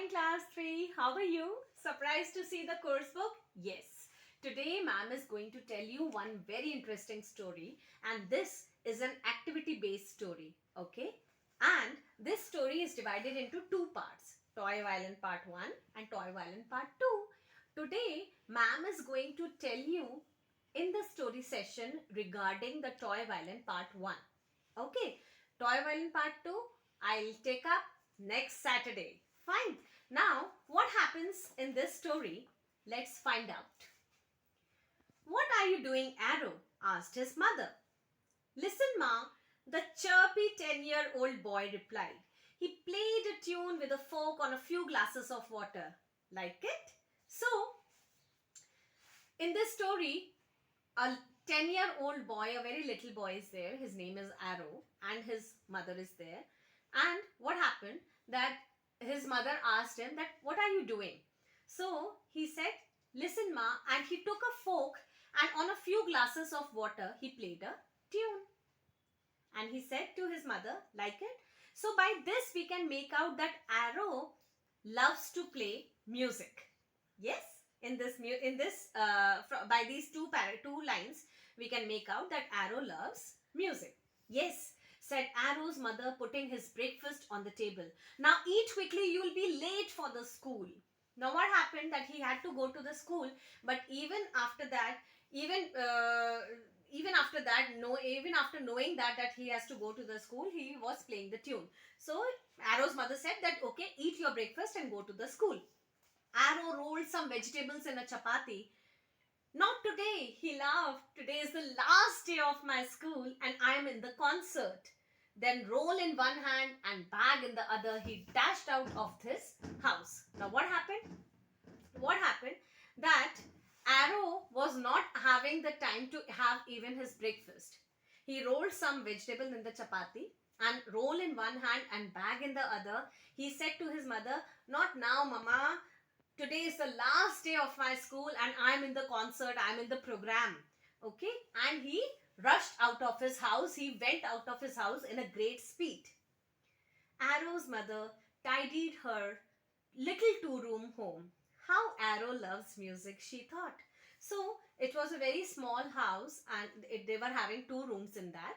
morning, class 3. How are you? Surprised to see the course book? Yes. Today, ma'am is going to tell you one very interesting story, and this is an activity-based story. Okay? And this story is divided into two parts, Toy Violin Part 1 and Toy Violin Part 2. Today, ma'am is going to tell you in the story session regarding the Toy Violin Part 1. Okay? Toy Violin Part 2, I'll take up next Saturday. Fine. Now, what happens in this story? Let's find out. What are you doing, Arrow? Asked his mother. Listen, Ma, the chirpy 10-year-old boy replied. He played a tune with a fork on a few glasses of water. Like it? So, in this story, a 10-year-old boy, a very little boy is there. His name is Arrow and his mother is there. And what happened that his mother asked him that, what are you doing? So he said, listen, Ma, and he took a fork and on a few glasses of water, he played a tune. And he said to his mother, like it? So by this, we can make out that Arrow loves to play music. Yes? By these two lines, we can make out that Arrow loves music. Yes, said Arrow's mother, putting his breakfast on the table. Now eat quickly, you will be late for the school. Now what happened that he had to go to the school, but even after knowing that he has to go to the school, he was playing the tune. So Arrow's mother said that, okay, eat your breakfast and go to the school. Arrow rolled some vegetables in a chapati. Not today, he laughed. Today is the last day of my school and I am in the concert. Then roll in one hand and bag in the other, he dashed out of his house. Now what happened? What happened? That Arrow was not having the time to have even his breakfast. He rolled some vegetable in the chapati and roll in one hand and bag in the other. He said to his mother, not now, Mama. Today is the last day of my school and I'm in the concert, I'm in the program. Okay? And he rushed out of his house. He went out of his house in a great speed. Arrow's mother tidied her little two-room home. How Arrow loves music, she thought. So it was a very small house and they were having 2 rooms in that.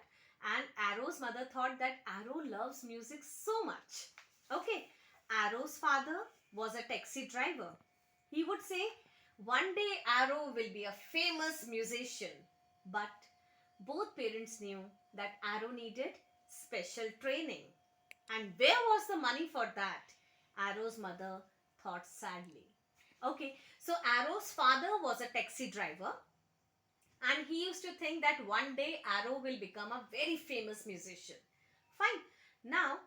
And Arrow's mother thought that Arrow loves music so much. Okay, Arrow's father was a taxi driver. He would say, one day Arrow will be a famous musician. But both parents knew that Arrow needed special training. And where was the money for that? Arrow's mother thought sadly. Okay, so Arrow's father was a taxi driver and he used to think that one day Arrow will become a very famous musician. Fine. Now,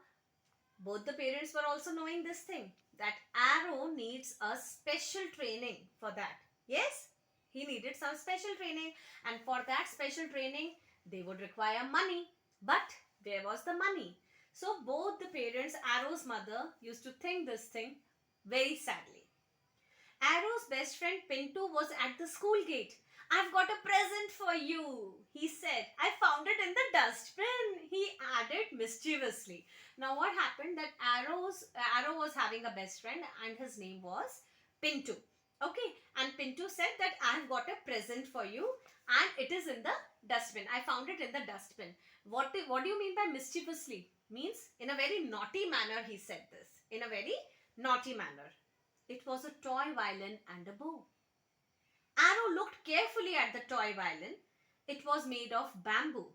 both the parents were also knowing this thing, that Arrow needs a special training for that. Yes, he needed some special training and for that special training, they would require money. But where was the money? So both the parents, Arrow's mother, used to think this thing very sadly. Arrow's best friend Pinto was at the school gate. I've got a present for you, he said. I found it in the dustbin, he added mischievously. Now what happened that Arrow was having a best friend and his name was Pinto. Okay, and Pinto said that I've got a present for you and it is in the dustbin. I found it in the dustbin. What do you mean by mischievously? Means in a very naughty manner he said this. In a very naughty manner. It was a toy violin and a bow. Arrow looked carefully at the toy violin. It was made of bamboo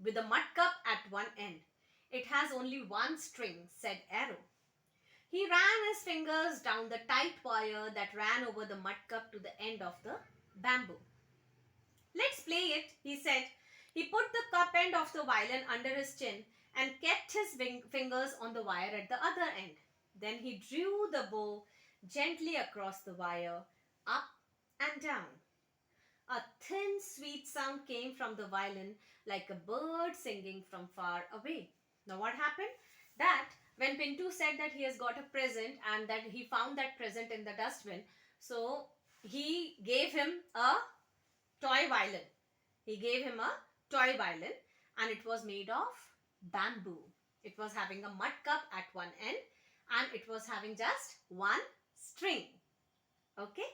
with a mud cup at one end. It has only one string, said Arrow. He ran his fingers down the tight wire that ran over the mud cup to the end of the bamboo. Let's play it, he said. He put the cup end of the violin under his chin and kept his fingers on the wire at the other end. Then he drew the bow gently across the wire, up and down. A thin, sweet sound came from the violin like a bird singing from far away. Now what happened? That when Pinto said that he has got a present and that he found that present in the dustbin, so he gave him a toy violin. He gave him a toy violin and it was made of bamboo. It was having a mud cup at one end and it was having just one string. Okay,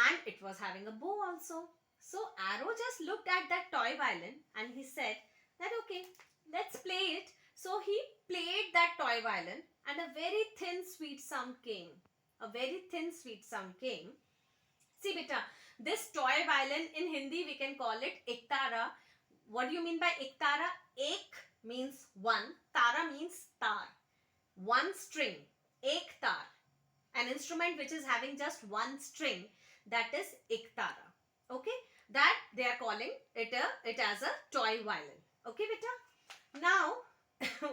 and it was having a bow also. So Arrow just looked at that toy violin and he said that okay, let's play it. So he played that toy violin and a very thin sweet sound came. A very thin sweet sound came. See beta, this toy violin in Hindi we can call it ektara. What do you mean by ektara? Ek means one, tara means tar. One string, ek tar. An instrument which is having just one string, that is ektara. Okay, that they are calling it as a toy violin. Okay beta. Now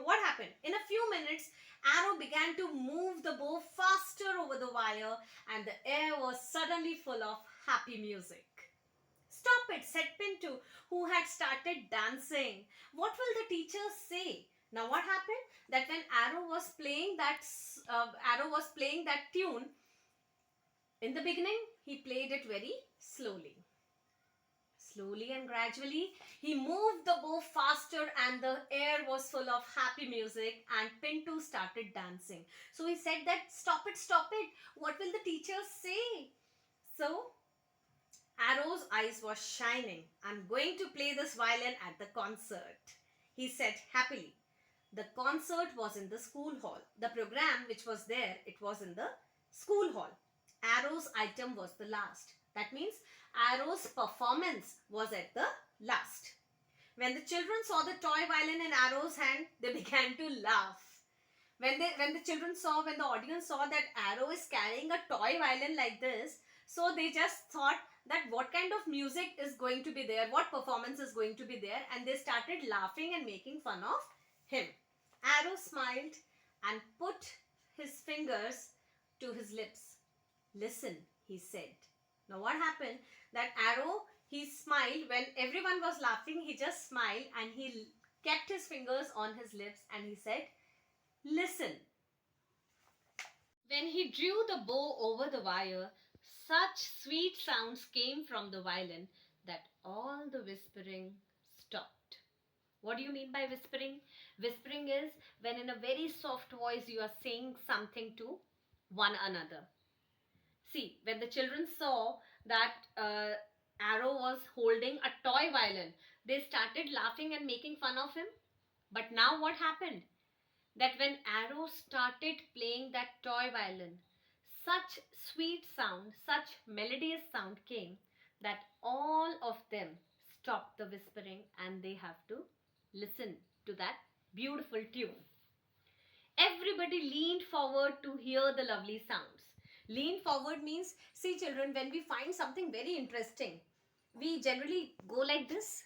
what happened? In a few minutes, Arrow began to move the bow faster over the wire and the air was suddenly full of happy music. Stop it, said Pinto, who had started dancing. What will the teachers say? Now what happened? That when Arrow was playing that tune, in the beginning, he played it very slowly. Slowly and gradually, he moved the bow faster and the air was full of happy music and Pinto started dancing. So he said that, stop it, what will the teachers say? So Arrow's eyes were shining. I'm going to play this violin at the concert, he said happily. The concert was in the school hall. The program which was there, it was in the school hall. Arrow's item was the last. That means Arrow's performance was at the last. When the children saw the toy violin in Arrow's hand, they began to laugh. When the audience saw that Arrow is carrying a toy violin like this, so they just thought that what kind of music is going to be there, what performance is going to be there, and they started laughing and making fun of him. Arrow smiled and put his fingers to his lips. Listen, he said. Now what happened? That Arrow, he smiled when everyone was laughing. He just smiled and he kept his fingers on his lips and he said, listen. When he drew the bow over the wire, such sweet sounds came from the violin that all the whispering stopped. What do you mean by whispering? Whispering is when in a very soft voice you are saying something to one another. See, when the children saw that Arrow was holding a toy violin, they started laughing and making fun of him. But now what happened? That when Arrow started playing that toy violin, such sweet sound, such melodious sound came that all of them stopped the whispering and they have to listen to that beautiful tune. Everybody leaned forward to hear the lovely sounds. Lean forward means, see children, when we find something very interesting, we generally go like this.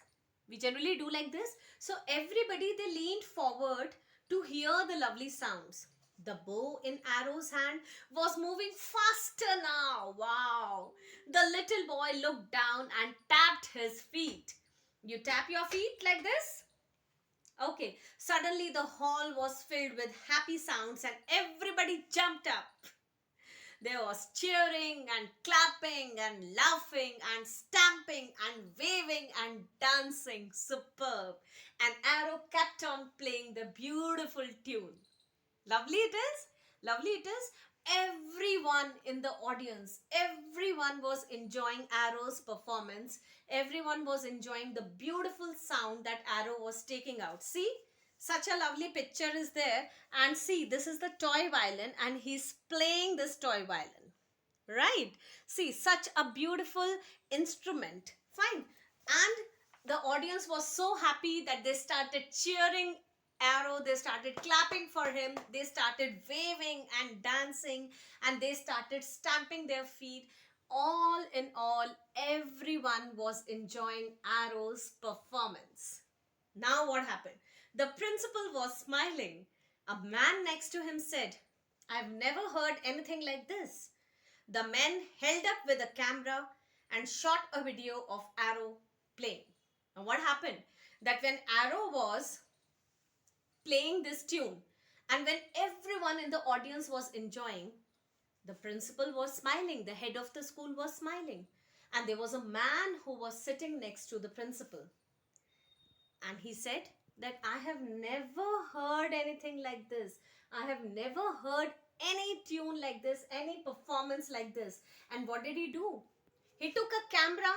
We generally do like this. So everybody, they leaned forward to hear the lovely sounds. The bow in Arrow's hand was moving faster now. Wow! The little boy looked down and tapped his feet. You tap your feet like this? Okay. Suddenly the hall was filled with happy sounds and everybody jumped up. There was cheering and clapping and laughing and stamping and waving and dancing. Superb. And Arrow kept on playing the beautiful tune. Lovely it is. Lovely it is. Everyone in the audience, everyone was enjoying Arrow's performance. Everyone was enjoying the beautiful sound that Arrow was taking out. See? Such a lovely picture is there. And see, this is the toy violin and he's playing this toy violin. Right? See, such a beautiful instrument. Fine. And the audience was so happy that they started cheering Arrow. They started clapping for him. They started waving and dancing and they started stamping their feet. All in all, everyone was enjoying Arrow's performance. Now what happened? The principal was smiling. A man next to him said, I've never heard anything like this. The man held up with a camera and shot a video of Arrow playing. Now what happened? That when Arrow was playing this tune and when everyone in the audience was enjoying, the principal was smiling. The head of the school was smiling. And there was a man who was sitting next to the principal. And he said, that I have never heard anything like this. I have never heard any tune like this, any performance like this. And what did he do? He took a camera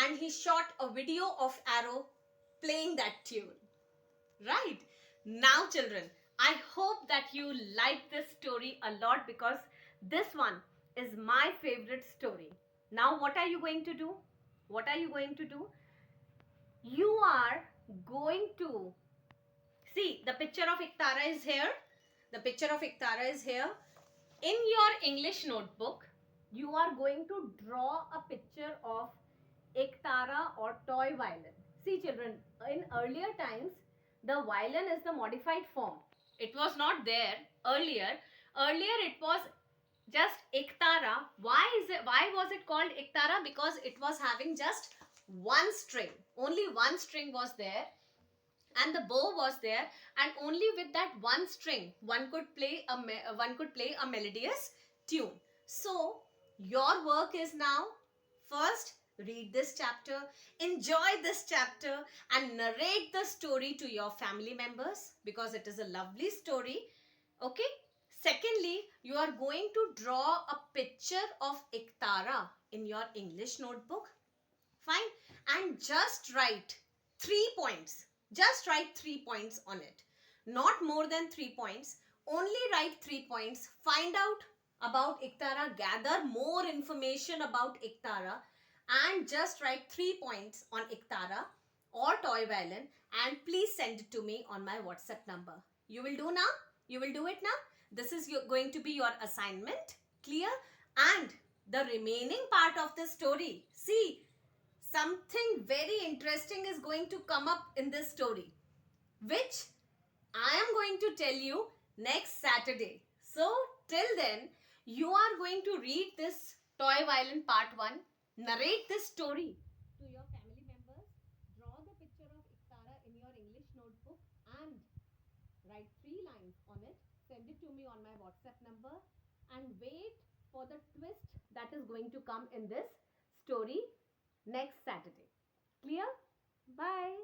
and he shot a video of Arrow playing that tune. Right. Now, children, I hope that you like this story a lot because this one is my favorite story. Now, what are you going to do? What are you going to do? You are going to see the picture of Iktara is here. The picture of Iktara is here. In your English notebook, you are going to draw a picture of Iktara or toy violin. See children, in earlier times, the violin is the modified form. It was not there earlier. Earlier it was just Iktara. Why was it called Iktara? Because it was having just one string. Only one string was there and the bow was there, and only with that one string one could play a melodious tune. So your work is now, first read this chapter, enjoy this chapter, and narrate the story to your family members because it is a lovely story. Okay. Secondly, you are going to draw a picture of Iktara in your English notebook. Fine. And just write 3 points. Just write 3 points on it. Not more than 3 points. Only write 3 points. Find out about Iktara. Gather more information about Iktara. And just write 3 points on Iktara or toy violin. And please send it to me on my WhatsApp number. You will do now? You will do it now? This is going to be your assignment. Clear? And the remaining part of the story. See, something very interesting is going to come up in this story, which I am going to tell you next Saturday. So, till then, you are going to read this toy violin part 1, narrate this story to your family members, draw the picture of Iktara in your English notebook, and write 3 lines on it, send it to me on my WhatsApp number, and wait for the twist that is going to come in this story next Saturday. Clear? Bye.